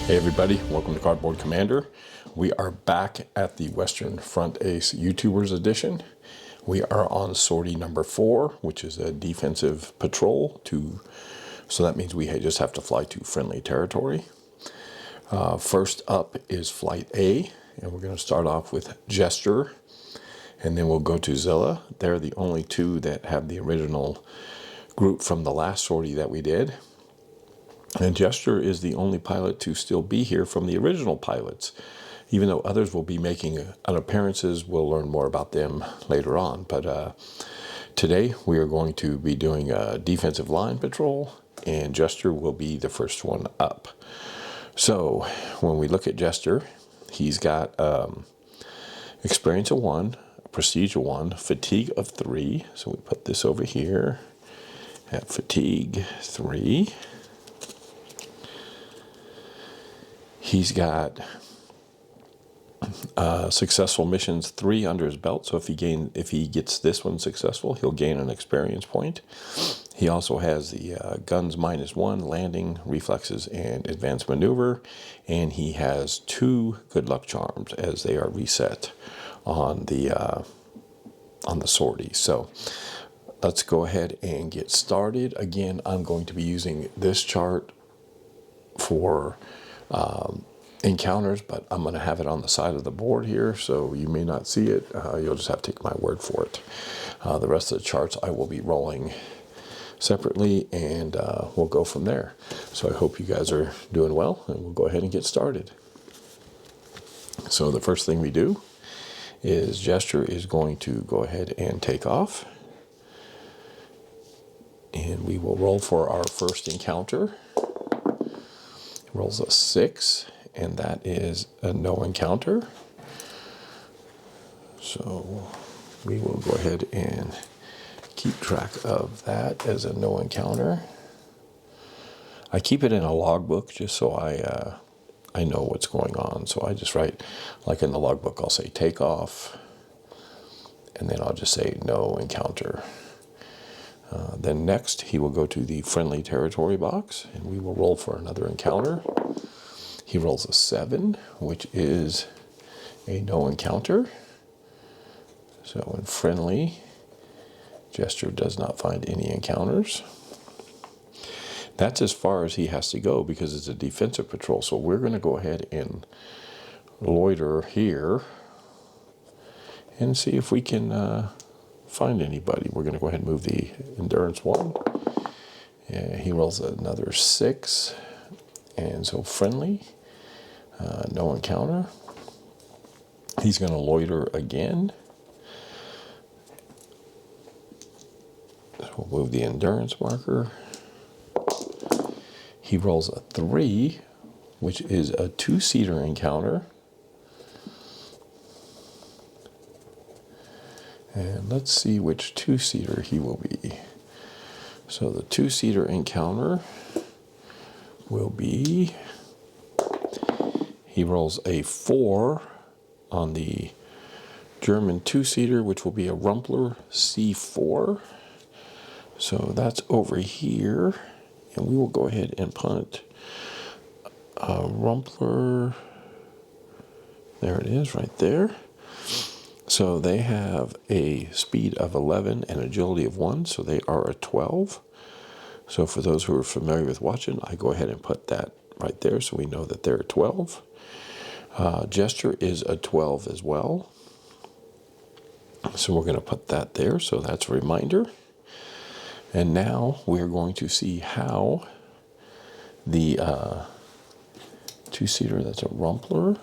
Hey everybody, welcome to Cardboard Commander. We are back at the Western Front Ace YouTubers edition. We are on sortie number 4, which is a defensive patrol so that means we just have to fly to friendly territory. First up is Flight A, and we're going to start off with Jester, and then we'll go to Zilla. They're the only two that have the original group from the last sortie that we did. And Jester is the only pilot to still be here from the original pilots. Even though others will be making appearances, we'll learn more about them later on. But today we are going to be doing a defensive line patrol, and Jester will be the first one up. So when we look at Jester, he's got experience of 1, prestige of 1, fatigue of 3. So we put this over here at fatigue 3. He's got successful missions 3 under his belt. So if he gets this one successful, he'll gain an experience point. He also has the guns -1, landing, reflexes, and advanced maneuver. And he has 2 good luck charms as they are reset on the sortie. So let's go ahead and get started. Again, I'm going to be using this chart for encounters, but I'm going to have it on the side of the board here, so you may not see it. You'll just have to take my word for it. The rest of the charts I will be rolling separately, and we'll go from there. So I hope you guys are doing well, and we'll go ahead and get started. So the first thing we do is Jester is going to go ahead and take off, and we will roll for our first encounter. Rolls a 6, and that is a no encounter. So we will go ahead and keep track of that as a no encounter. I keep it in a logbook just so I know what's going on. So I just write, like in the logbook, I'll say take off, and then I'll just say no encounter. Then next, he will go to the friendly territory box, and we will roll for another encounter. He rolls a 7, which is a no encounter. So in friendly, Jester does not find any encounters. That's as far as he has to go because it's a defensive patrol. So we're going to go ahead and loiter here and see if we can find anybody. We're going to go ahead and move the endurance 1. And he rolls another 6, and so friendly, no encounter. He's going to loiter again. So we'll move the endurance marker. He rolls a 3, which is a 2-seater encounter. And let's see which 2-seater he will be. So the 2-seater encounter will be, he rolls a 4 on the German 2-seater, which will be a Rumpler C4. So that's over here. And we will go ahead and punt a Rumpler. There it is right there. So they have a speed of 11 and agility of 1, so they are a 12. So for those who are familiar with watching, I go ahead and put that right there so we know that they're a 12. Jester is a 12 as well. So we're going to put that there, so that's a reminder. And now we're going to see how the 2-seater, that's a Rumpler.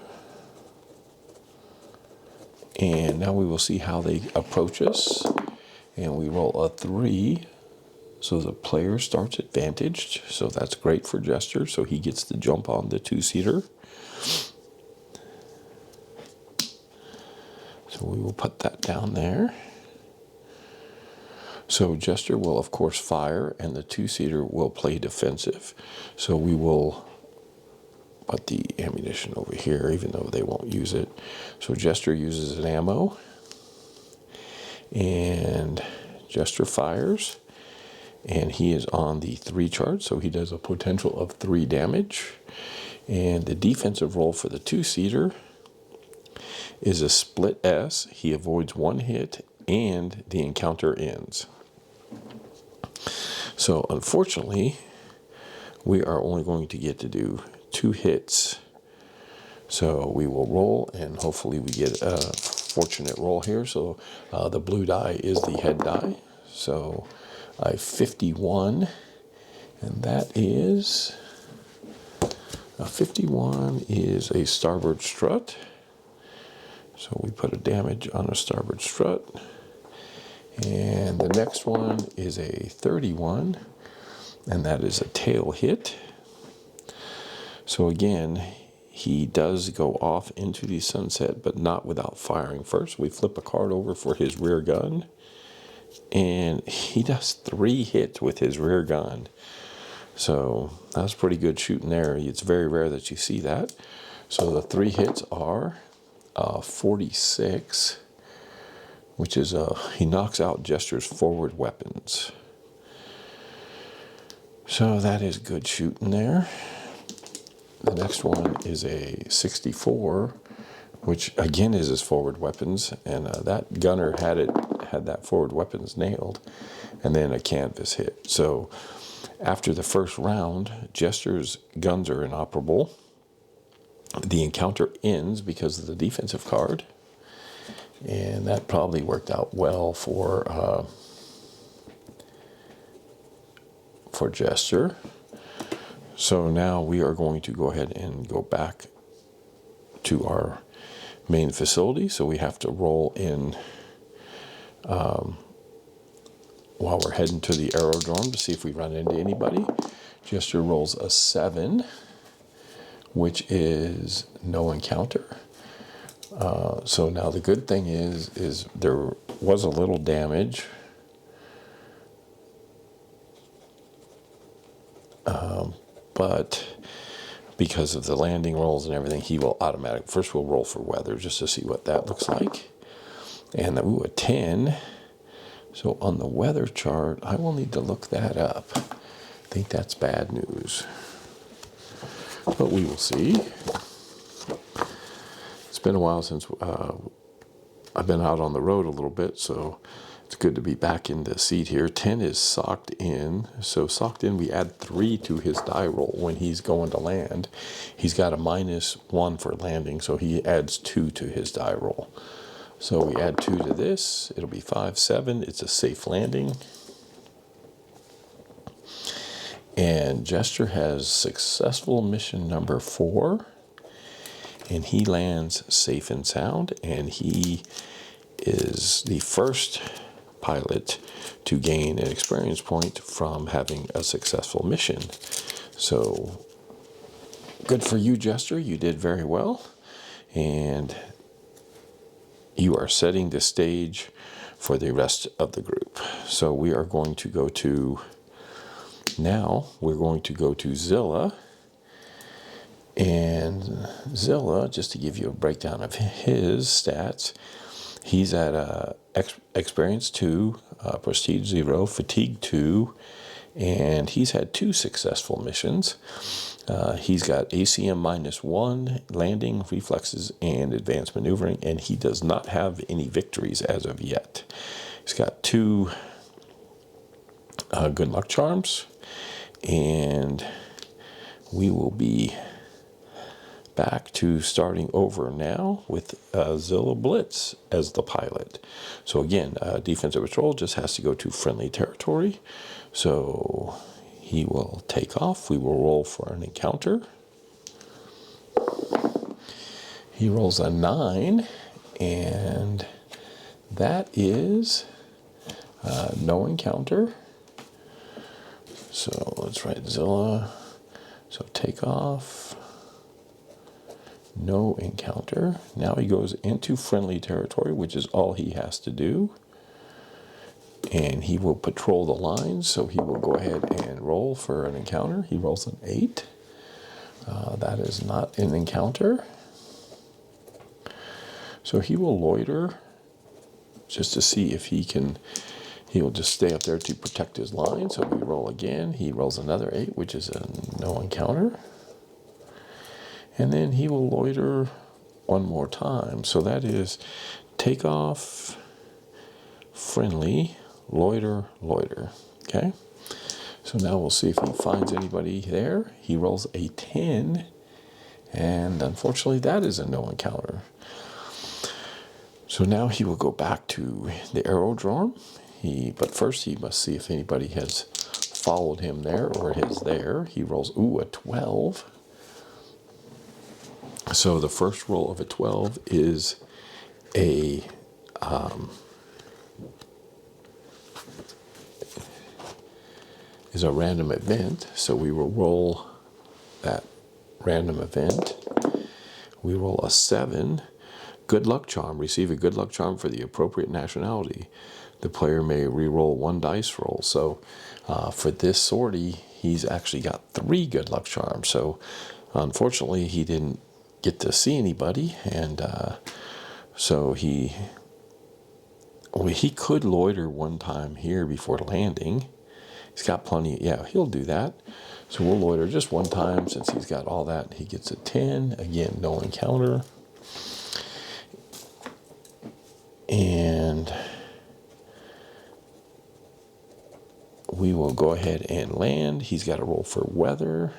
And now we will see how they approach us. And we roll a 3. So the player starts advantaged. So that's great for Jester. So he gets to jump on the 2-seater. So we will put that down there. So Jester will, of course, fire, and the 2-seater will play defensive. So we will put the ammunition over here, even though they won't use it. So Jester uses an ammo, and Jester fires, and he is on the 3 chart, so he does a potential of 3 damage. And the defensive roll for the two-seater is a split S. He avoids one hit and the encounter ends. So unfortunately, we are only going to get to do 2 hits. So we will roll, and hopefully we get a fortunate roll here. So the blue die is the head die. So I 51, and that is a 51 is a starboard strut. So we put a damage on a starboard strut. And the next one is a 31, and that is a tail hit. So again, he does go off into the sunset, but not without firing first. We flip a card over for his rear gun, and he does 3 hits with his rear gun. So that's pretty good shooting there. It's very rare that you see that. So the 3 hits are 46, which is he knocks out Jester's forward weapons. So that is good shooting there. The next one is a 64, which again is his forward weapons, and that gunner had that forward weapons nailed, and then a canvas hit. So after the first round, Jester's guns are inoperable. The encounter ends because of the defensive card, and that probably worked out well for Jester. So now we are going to go ahead and go back to our main facility. So we have to roll in while we're heading to the aerodrome to see if we run into anybody. Jester rolls a 7, which is no encounter. So now the good thing is there was a little damage. But because of the landing rolls and everything, he will automatically, first we'll roll for weather just to see what that looks like. And a 10. So on the weather chart, I will need to look that up. I think that's bad news, but we will see. It's been a while since I've been out on the road a little bit, so it's good to be back in the seat here. 10 is socked in. So socked in, we add 3 to his die roll when he's going to land. He's got a -1 for landing, so he adds 2 to his die roll. So we add 2 to this. It'll be 5, 7. It's a safe landing. And Jester has successful mission number 4. And he lands safe and sound. And he is the first pilot to gain an experience point from having a successful mission. So good for you, Jester. You did very well. And you are setting the stage for the rest of the group. So we are going to go to, now we're going to go to Zilla. And Zilla, just to give you a breakdown of his stats, he's at experience 2, prestige 0, fatigue 2, and he's had 2 successful missions. He's got ACM -1, landing, reflexes, and advanced maneuvering, and he does not have any victories as of yet. He's got 2 good luck charms, and we will be back to starting over now with Zilla Blitz as the pilot. So again, defensive patrol just has to go to friendly territory. So he will take off. We will roll for an encounter. He rolls a 9, and that is no encounter. So let's write Zilla. So take off. No encounter. Now he goes into friendly territory, which is all he has to do. And he will patrol the lines, so he will go ahead and roll for an encounter. He rolls an 8. That is not an encounter. So he will loiter just to see if he can. He will just stay up there to protect his line. So we roll again. He rolls another 8, which is a no encounter. And then he will loiter one more time. So that is take off, friendly, loiter, loiter. Okay? So now we'll see if he finds anybody there. He rolls a 10. And unfortunately, that is a no encounter. So now he will go back to the aerodrome. But first he must see if anybody has followed him there or is there. He rolls, a 12. So the first roll of a 12 is a random event. So we will roll that random event. We roll a 7. Good luck charm. Receive a good luck charm for the appropriate nationality. The player may re-roll 1 dice roll. So for this sortie, he's actually got 3 good luck charms. So unfortunately, he didn't get to see anybody, and so he could loiter one time here before landing. He's got plenty. Yeah, he'll do that. So we'll loiter just one time since he's got all that. He gets a 10. Again, no encounter. And we will go ahead and land. He's got to roll for weather.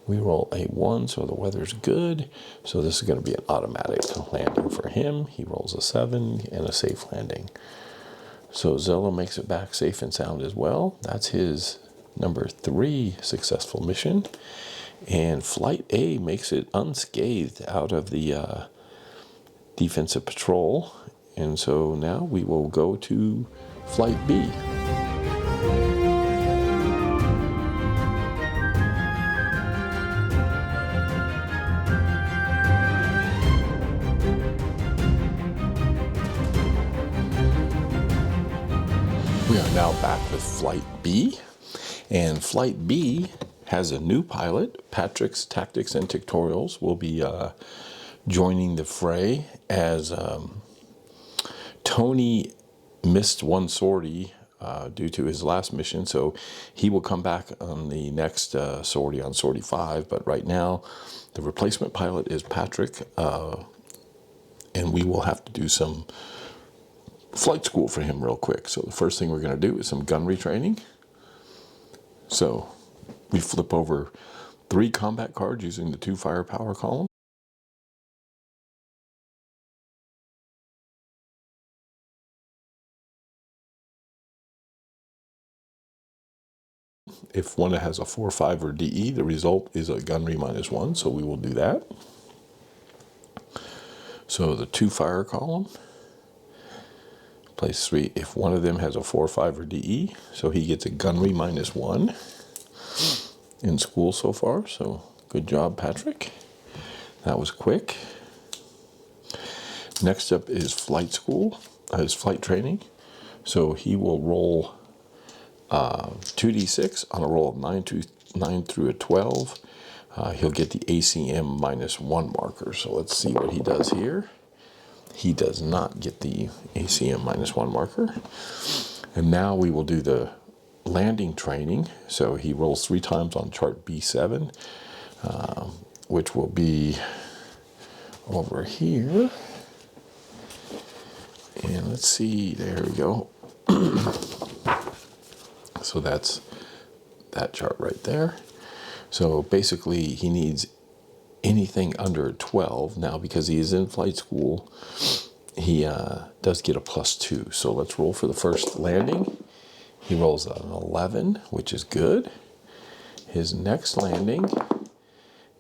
We roll a 1, so the weather's good. So this is going to be an automatic landing for him. He rolls a 7 and a safe landing. So Zilla makes it back safe and sound as well. That's his number 3 successful mission. And Flight A makes it unscathed out of the defensive patrol. And so now we will go to Flight B. We are now back with Flight B, and Flight B has a new pilot. Patrick's Tactics and Tutorials will be joining the fray as Tony missed one sortie due to his last mission, so he will come back on the next sortie on Sortie 5, but right now the replacement pilot is Patrick, and we will have to do some flight school for him real quick. So the first thing we're going to do is some gunnery training. So we flip over 3 combat cards using the 2 firepower column. If one has a 4, 5, or DE, the result is a gunnery -1, so we will do that. So the 2 fire column. Place 3 if one of them has a 4, 5, or DE, so he gets a gunnery -1 in school so far. So good job, Patrick. That was quick. Next up is flight school, his flight training. So he will roll 2d6 on a roll of 9 through a 12. He'll get the ACM -1 marker. So let's see what he does here. He does not get the ACM -1 marker. And now we will do the landing training. So he rolls 3 times on chart B7, which will be over here. And let's see, there we go. So that's that chart right there. So basically he needs anything under 12. Now, because he is in flight school, he does get a +2. So let's roll for the first landing. He rolls an 11, which is good. His next landing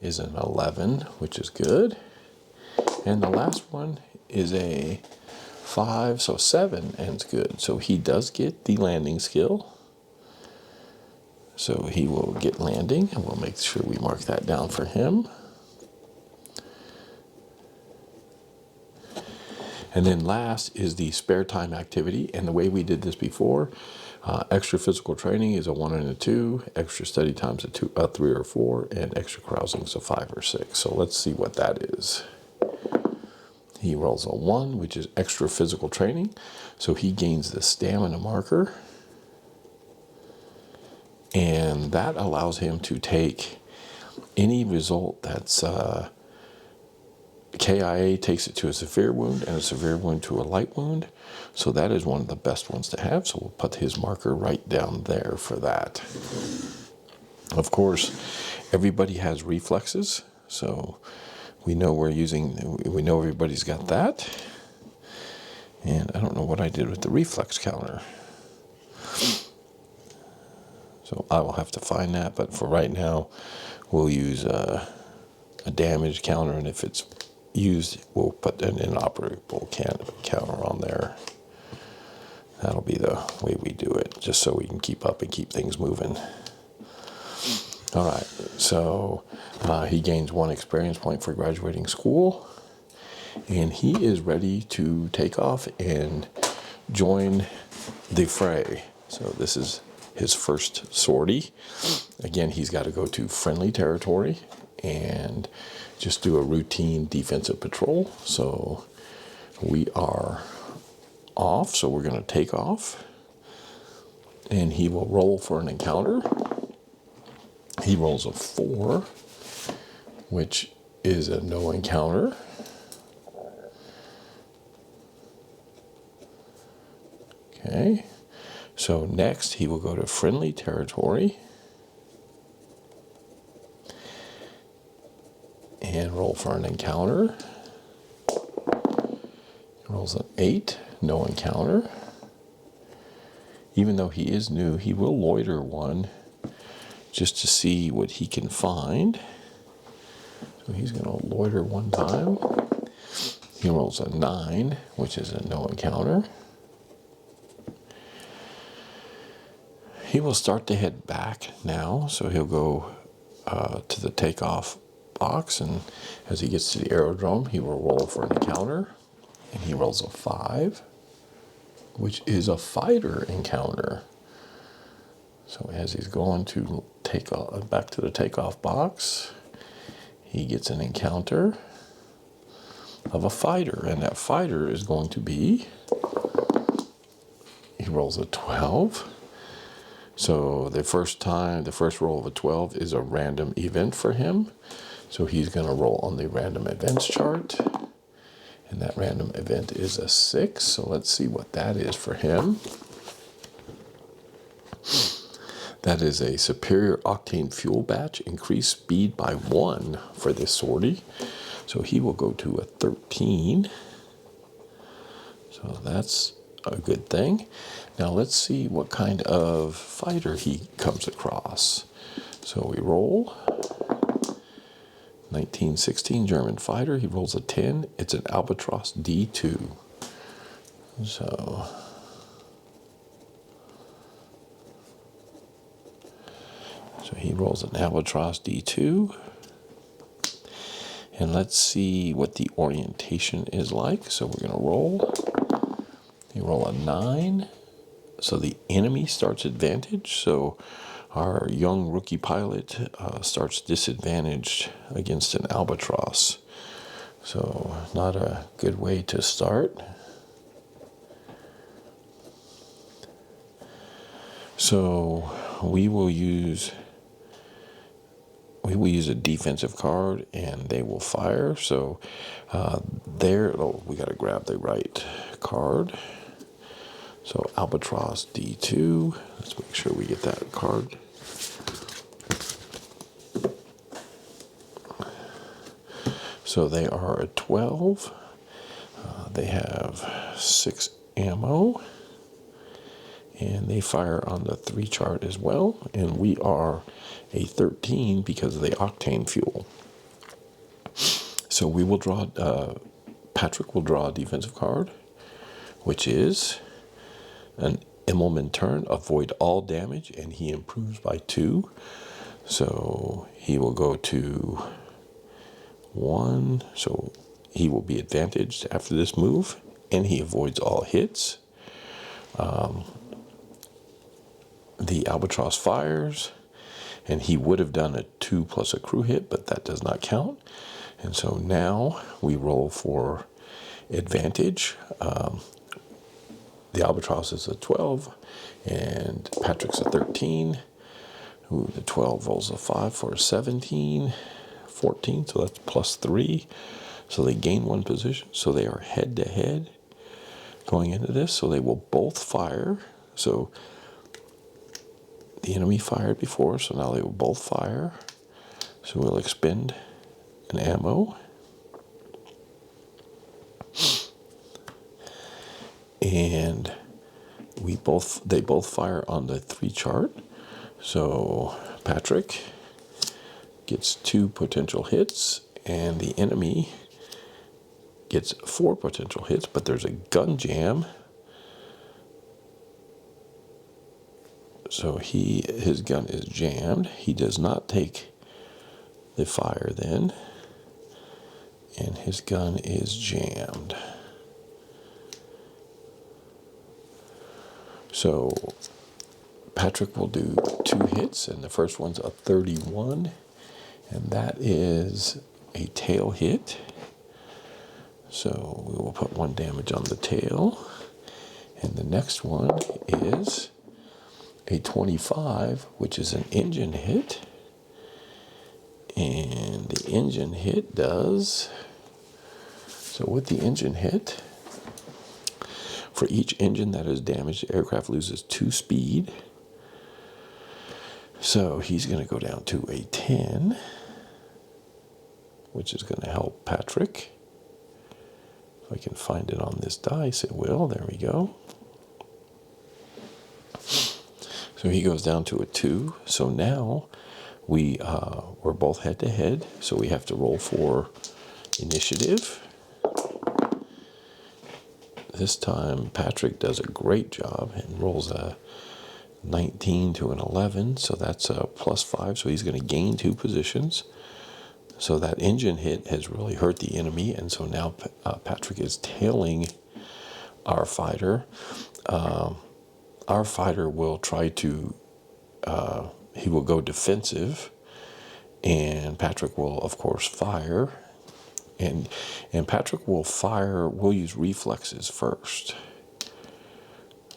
is an 11, which is good. And the last one is a 5, so 7, and it's good. So he does get the landing skill. So he will get landing, and we'll make sure we mark that down for him. And then last is the spare time activity. And the way we did this before, extra physical training is a 1 and a 2, extra study time's a 3 or 4, and extra carousing is a 5 or 6. So let's see what that is. He rolls a 1, which is extra physical training. So he gains the stamina marker. And that allows him to take any result that's KIA takes it to a severe wound, and a severe wound to a light wound. So that is one of the best ones to have. So we'll put his marker right down there for that. Of course, everybody has reflexes, so we know we know everybody's got that. And I don't know what I did with the reflex counter. So I will have to find that, but for right now, we'll use a damage counter, and if it's used, we'll put an inoperable counter on there. That'll be the way we do it, just so we can keep up and keep things moving. All right, so he gains 1 experience point for graduating school, and he is ready to take off and join the fray. So this is his first sortie. Again, he's got to go to friendly territory and just do a routine defensive patrol. So we are off, so we're going to take off, and he will roll for an encounter. He rolls a 4, which is a no encounter. Okay, so next he will go to friendly territory and roll for an encounter. He rolls an 8, no encounter. Even though he is new, he will loiter 1 just to see what he can find. So he's going to loiter 1 time. He rolls a 9, which is a no encounter. He will start to head back now, so he'll go to the takeoff box, and as he gets to the aerodrome, he will roll for an encounter, and he rolls a 5, which is a fighter encounter. So as he's going to take off, back to the takeoff box, he gets an encounter of a fighter, and that fighter is going to be, he rolls a 12. So the first roll of a 12 is a random event for him. So he's going to roll on the random events chart, and that random event is a 6. So let's see what that is for him. That is a superior octane fuel batch, increased speed by 1 for this sortie. So he will go to a 13. So that's a good thing. Now let's see what kind of fighter he comes across. So we roll. 1916 German fighter. He rolls a 10. It's an Albatross D2. So he rolls an Albatross D2. And let's see what the orientation is like. So we're going to roll. You roll a 9. So the enemy starts advantage. So our young rookie pilot starts disadvantaged against an Albatross. So not a good way to start. So we will use a defensive card, and they will fire. So we got to grab the right card. So Albatross D2. Let's make sure we get that card. So they are a 12. They have 6 ammo. And they fire on the 3 chart as well. And we are a 13 because of the octane fuel. So we will draw, Patrick will draw a defensive card, which is an Immelman turn, avoid all damage, and he improves by 2. So he will go to 1. So he will be advantaged after this move, and he avoids all hits. The Albatross fires, and he would have done a 2 plus a crew hit, but that does not count. And so now we roll for advantage. The Albatross is a 12, and Patrick's a 13. Ooh, the 12 rolls a 5 for a 17, 14, so that's plus 3. So they gain 1 position. So they are head to head going into this. So they will both fire. So the enemy fired before, so now they will both fire. So we'll expend an ammo. And they both fire on the 3 chart. So Patrick gets 2 potential hits, and the enemy gets 4 potential hits, but there's a gun jam. So his gun is jammed. He does not take the fire then, and his gun is jammed. So Patrick will do 2 hits, and the first one's a 31, and that is a tail hit. So we will put 1 damage on the tail. And the next one is a 25, which is an engine hit. And the engine hit does, so with the engine hit, for each engine that is damaged, the aircraft loses 2 speed. So he's going to go down to a 10, which is going to help Patrick. If I can find it on this dice, it will. There we go. So he goes down to a 2. So now we're both head to head. So we have to roll for initiative. This time Patrick does a great job and rolls a 19 to an 11. So that's a plus 5. So he's going to gain 2 positions. So that engine hit has really hurt the enemy. And so now Patrick is tailing our fighter. Our fighter will try to, he will go defensive, and Patrick will, of course, fire. And Patrick will fire, we'll use reflexes first.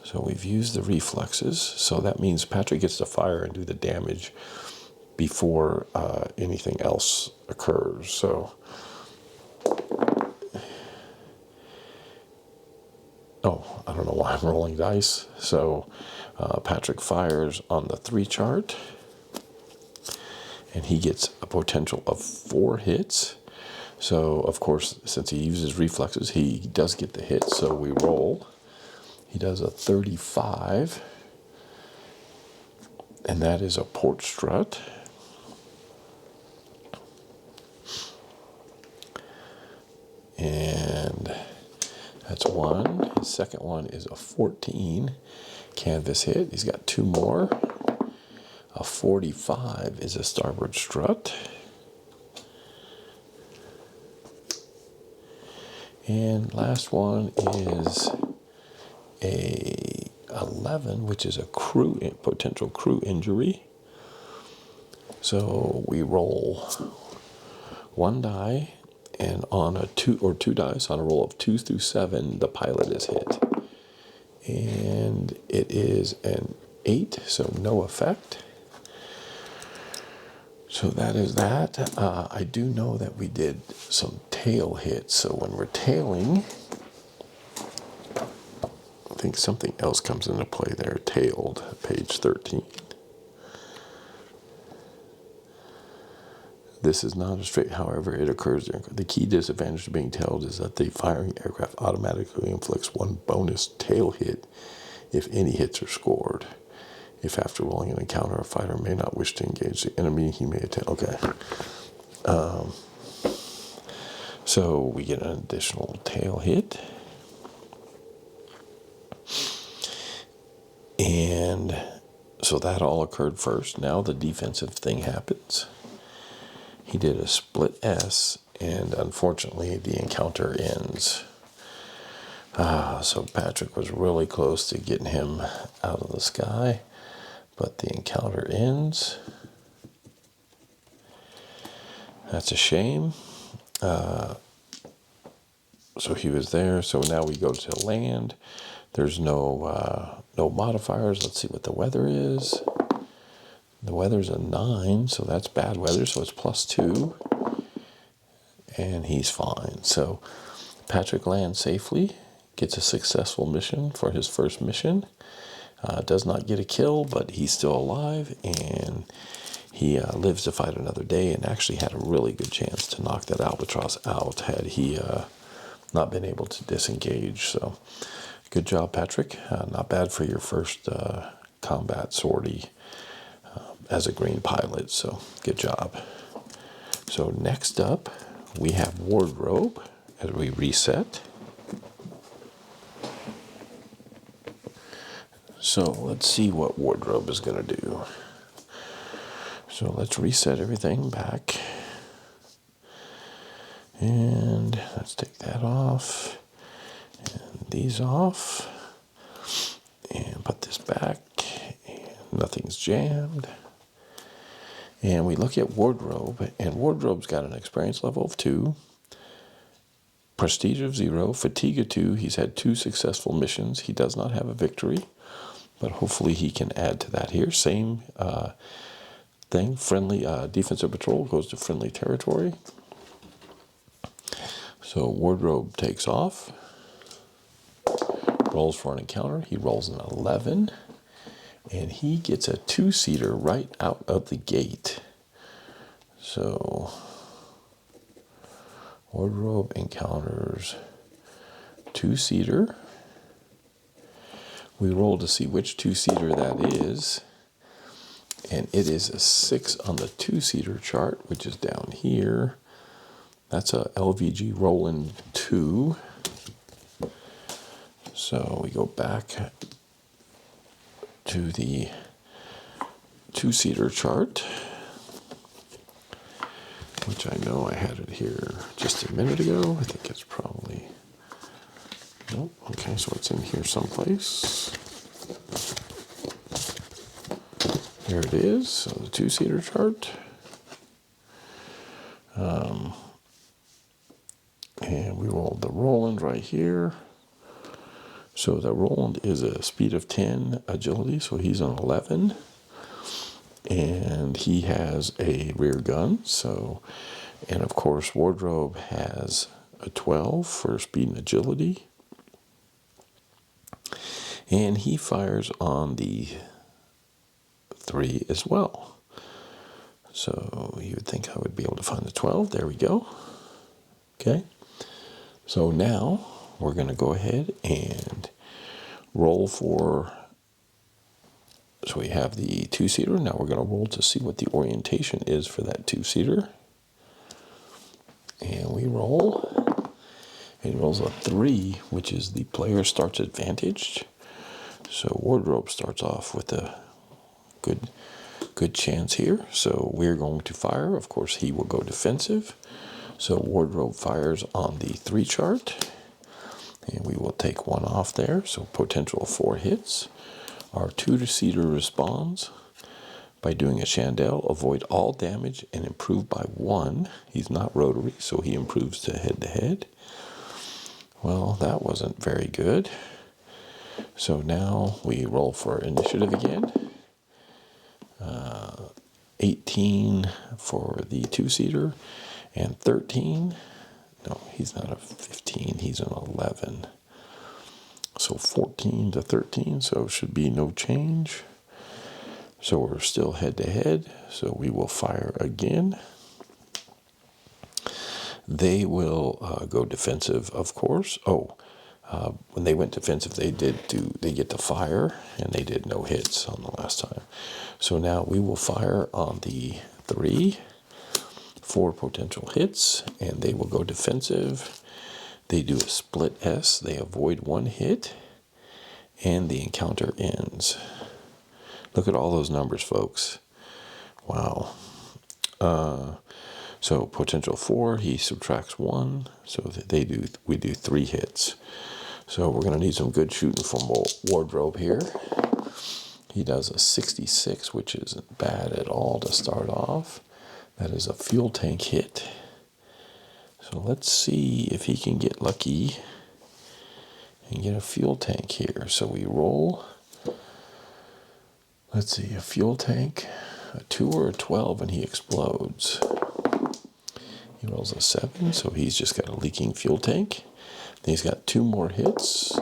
So we've used the reflexes. So that means Patrick gets to fire and do the damage before anything else occurs. So, I don't know why I'm rolling dice. So Patrick fires on the 3 chart, and he gets a potential of 4 hits. So, of course, since he uses reflexes, he does get the hit. So we roll. He does a 35, and that is a port strut. And that's 1. His second one is a 14 canvas hit. He's got 2 more. A 45 is a starboard strut. And last one is a 11, which is a potential crew injury. So we roll 1 die, and on a 2 dice, on a roll of 2 through 7, the pilot is hit. And it is an 8, so no effect. So that is that. I do know that we did some tail hits. So when we're tailing, I think something else comes into play there. Tailed, page 13. This is not a straight, however, it occurs. The key disadvantage of being tailed is that the firing aircraft automatically inflicts 1 bonus tail hit if any hits are scored. If after rolling an encounter, a fighter may not wish to engage the enemy, he may attack. Okay. So we get an additional tail hit. And so that all occurred first. Now the defensive thing happens. He did a split S, and unfortunately the encounter ends. So Patrick was really close to getting him out of the sky, but the encounter ends. That's a shame. So he was there. So now we go to land. There's no modifiers. Let's see what the weather is. The weather's a 9, so that's bad weather, so it's +2. And he's fine. So Patrick lands safely, gets a successful mission for his first mission. Does not get a kill, but he's still alive, and he lives to fight another day, and actually had a really good chance to knock that albatross out had he not been able to disengage. So good job, Patrick. Not bad for your first combat sortie as a green pilot, so good job. So next up, we have wardrobe as we reset. So let's see what wardrobe is going to do. So let's reset everything back. And let's take that off. And these off. And put this back. And nothing's jammed. And we look at wardrobe. And wardrobe's got an experience level of 2. Prestige of 0. Fatigue of 2. He's had 2 successful missions. He does not have a victory. But hopefully he can add to that here. Same thing. Friendly defensive patrol goes to friendly territory. So wardrobe takes off. Rolls for an encounter. He rolls an 11. And he gets a 2-seater right out of the gate. So wardrobe encounters 2-seater. We roll to see which 2-seater that is. And it is a 6 on the 2-seater chart, which is down here. That's a LVG Roland 2. So we go back to the 2-seater chart, which I know I had it here just a minute ago. I think it's probably... Nope. Okay, so it's in here someplace. There it is. So the 2-seater chart. And we rolled the Roland right here. So the Roland is a speed of 10 agility, so he's an 11. And he has a rear gun. So, and of course, wardrobe has a 12 for speed and agility. And he fires on the 3 as well. So you would think I would be able to find the 12. There we go. Okay. So now we're going to go ahead and roll for... So we have the 2-seater. Now we're going to roll to see what the orientation is for that 2-seater. And we roll. And he rolls a 3, which is the player starts advantaged. So wardrobe starts off with a good chance here. So we're going to fire. Of course, he will go defensive. So wardrobe fires on the 3 chart. And we will take 1 off there. So potential 4 hits. Our 2-seater responds by doing a Chandelle. Avoid all damage and improve by 1. He's not rotary, so he improves to head-to-head. Well, that wasn't very good. So now we roll for initiative again. 18 for the 2-seater and 13. No, he's not a 15. He's an 11. So 14 to 13. So should be no change. So we're still head-to-head. So we will fire again. They will go defensive, of course. When they went defensive, they get to fire, and they did no hits on the last time. So now we will fire on the 3, 4 potential hits, and they will go defensive. They do a split S. They avoid 1 hit, and the encounter ends. Look at all those numbers, folks. Wow. So potential 4, he subtracts 1. So we do 3 hits. So we're going to need some good shooting from wardrobe here. He does a 66, which isn't bad at all to start off. That is a fuel tank hit. So let's see if he can get lucky and get a fuel tank here. So we roll. Let's see, a fuel tank. a 2 or a 12 and he explodes. He rolls a 7, so he's just got a leaking fuel tank. Then he's got 2 more hits.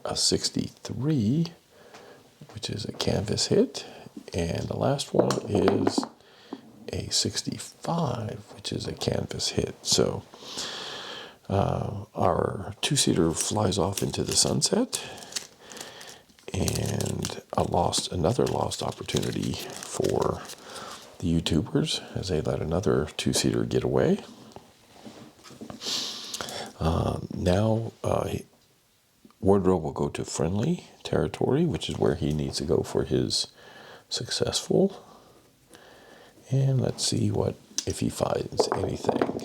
A 63, which is a canvas hit. And the last one is a 65, which is a canvas hit. So our 2-seater flies off into the sunset. And another lost opportunity for the YouTubers as they let another 2-seater get away. Now Wardrobe will go to friendly territory, which is where he needs to go for his successful. And let's see if he finds anything.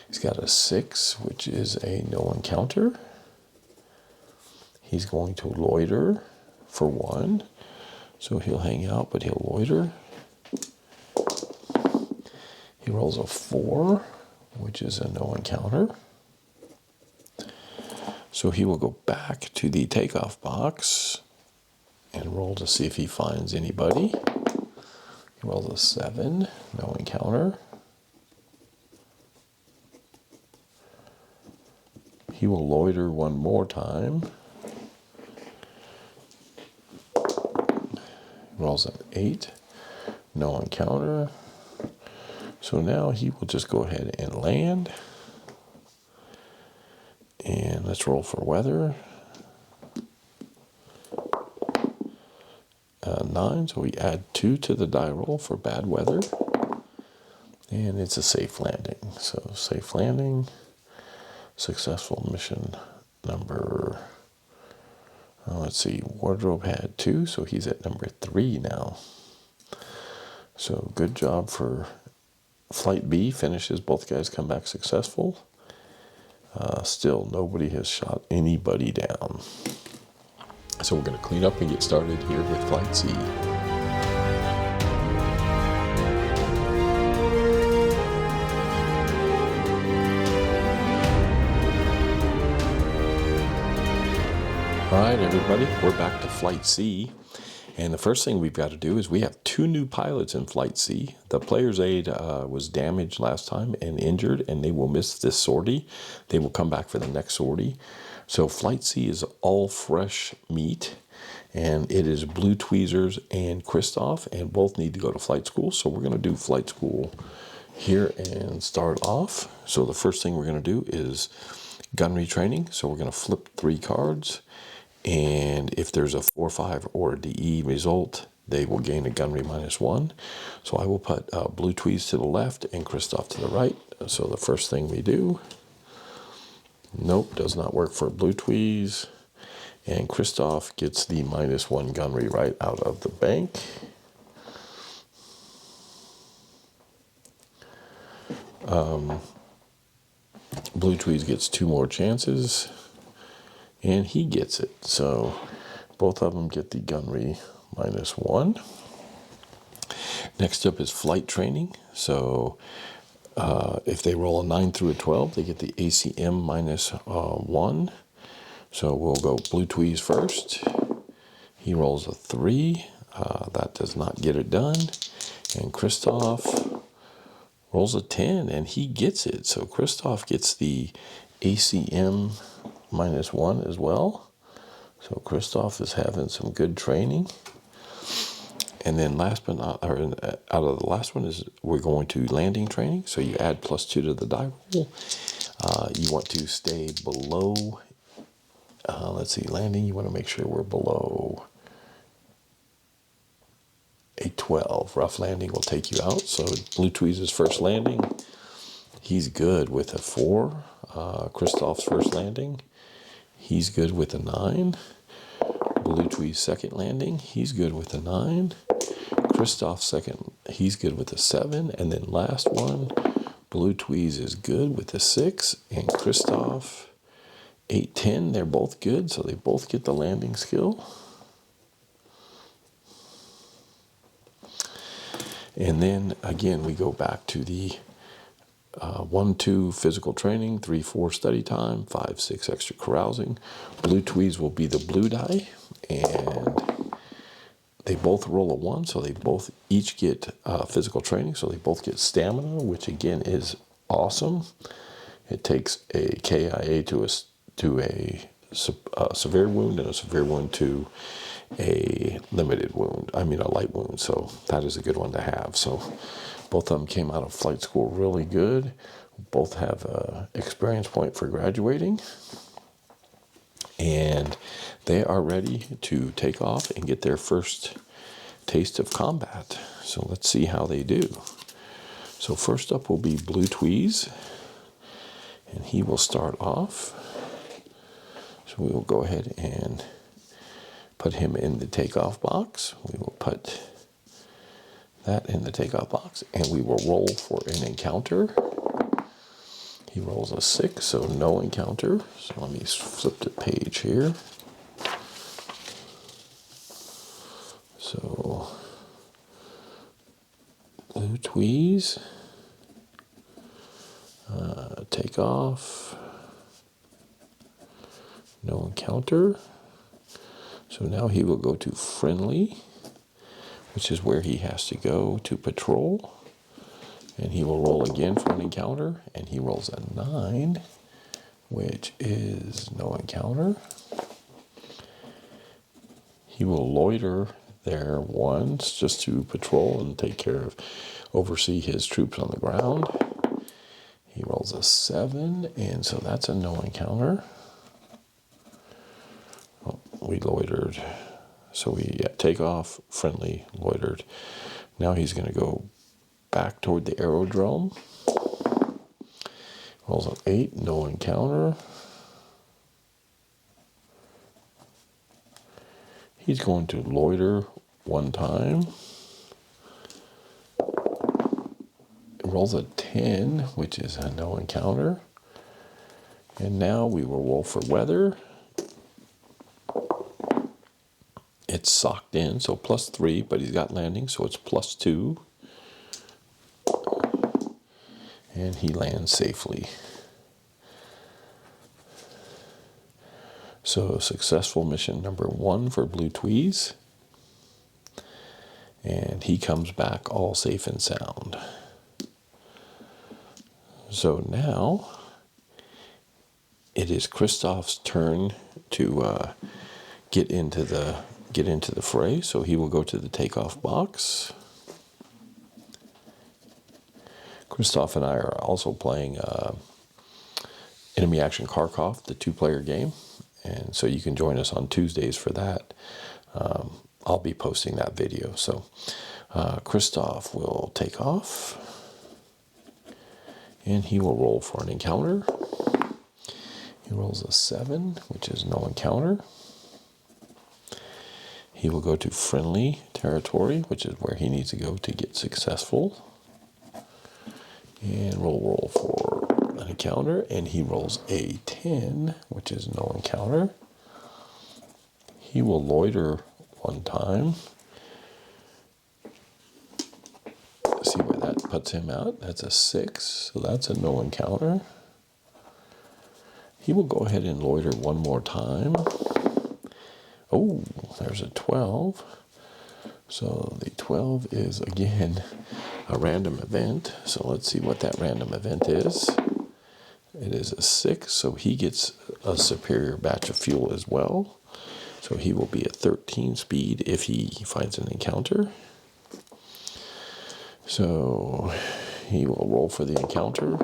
He's got a 6, which is a no encounter. He's going to loiter for 1. So he'll hang out, but he'll loiter. He rolls a 4, which is a no encounter. So he will go back to the takeoff box and roll to see if he finds anybody. He rolls a 7, no encounter. He will loiter 1 more time. He rolls an 8, no encounter. So now he will just go ahead and land. And let's roll for weather. 9, so we add 2 to the die roll for bad weather. And it's a safe landing. So safe landing, successful mission number, let's see, Wardrobe had 2, so he's at number 3 now. So good job for Flight B, finishes, both guys come back successful. Still, nobody has shot anybody down. So we're going to clean up and get started here with Flight C. All right, everybody, we're back to Flight C. And the first thing we've got to do is we have 2 new pilots in Flight C. The player's aide was damaged last time and injured, and they will miss this sortie. They will come back for the next sortie. So Flight C is all fresh meat, and it is Blue Tweezers and Christoph, and both need to go to flight school. So we're going to do flight school here and start off. So the first thing we're going to do is gunnery training. So we're going to flip 3 cards. And if there's a 4, 5, or a DE result, they will gain a gunnery -1. So I will put Blue Tweez to the left and Christoph to the right. So the first thing we do, nope, does not work for Blue Tweez. And Christoph gets the -1 gunnery right out of the bank. Blue Tweez gets 2 more chances. And he gets it. So both of them get the gunnery -1. Next up is flight training. So if they roll a 9 through a 12, they get the ACM -1. So we'll go Blue Tweez first. He rolls a 3. That does not get it done. And Christoph rolls a 10, and he gets it. So Christoph gets the ACM -1 as well. So Christoph is having some good training. And then last but not, or out of the last one is we're going to landing training. So you add +2 to the die roll. You want to stay below, let's see, landing, you want to make sure we're below a 12. Rough landing will take you out. So Blue Tweez's first landing, he's good with a 4. Christoph's first landing, he's good with a 9. Blue Tweez's second landing, he's good with a 9. Christoph's second, he's good with a 7. And then last one, Blue Tweez is good with a 6. And Christoph, 8, 10, they're both good. So they both get the landing skill. And then again, we go back to the 1, 2 physical training, 3, 4 study time, 5, 6 extra carousing. Blue Tweez will be the blue die, and they both roll a 1, so they both each get physical training, so they both get stamina, which again is awesome. It takes a KIA to a severe wound and a severe wound to a limited wound. I mean a light wound, so that is a good one to have. So both of them came out of flight school really good. Both have an experience point for graduating. And they are ready to take off and get their first taste of combat. So let's see how they do. So first up will be Blue Tweez, and he will start off. So we will go ahead and put him in the takeoff box. We will put that in the takeoff box, and we will roll for an encounter. He rolls a 6, so no encounter. So let me flip the page here. So, Blue Tweez, take off, no encounter. So now he will go to friendly, which is where he has to go to patrol. And he will roll again for an encounter, and he rolls a 9, which is no encounter. He will loiter there once just to patrol and take care of, oversee his troops on the ground. He rolls a 7, and so that's a no encounter. Oh, we loitered. So we take off, friendly, loitered. Now he's going to go back toward the aerodrome. Rolls an 8, no encounter. He's going to loiter one time. Rolls a 10, which is a no encounter. And now we will roll for weather. It's socked in, so +3, but he's got landing, so it's +2. And he lands safely. So successful mission number 1 for Blue Tweez. And he comes back all safe and sound. So now it is Christoph's turn to get into the fray. So he will go to the takeoff box. Christoph and I are also playing Enemy Action Kharkov, the 2-player game. And so you can join us on Tuesdays for that. I'll be posting that video. So Christoph will take off. And he will roll for an encounter. He rolls a 7, which is no encounter. He will go to friendly territory, which is where he needs to go to get successful. And we'll roll for an encounter, and he rolls a 10, which is no encounter. He will loiter one time. See where that puts him out. That's a 6, so that's a no encounter. He will go ahead and loiter one more time. Oh, there's a 12. So the 12 is, again, a random event. So let's see what that random event is. It is a 6, so he gets a superior batch of fuel as well. So he will be at 13 speed if he finds an encounter. So he will roll for the encounter.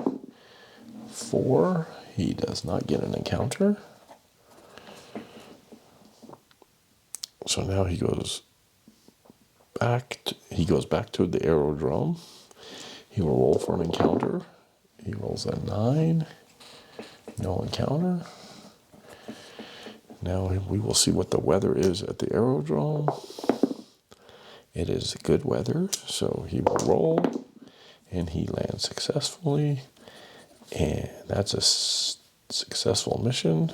4, he does not get an encounter. So now he goes back to the aerodrome. He will roll for an encounter. He rolls a 9, no encounter. Now we will see what the weather is at the aerodrome. It is good weather, so he will roll, and he lands successfully. And that's a successful mission.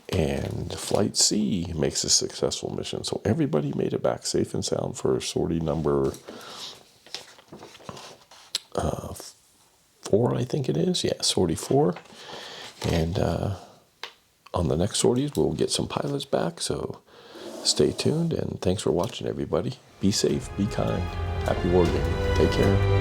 And Flight C makes a successful mission. So everybody made it back safe and sound for sortie number 4, I think it is. Yeah, sortie 4. And on the next sorties, we'll get some pilots back. So Stay tuned, and thanks for watching, everybody. Be safe, be kind. Happy wargaming. Take care.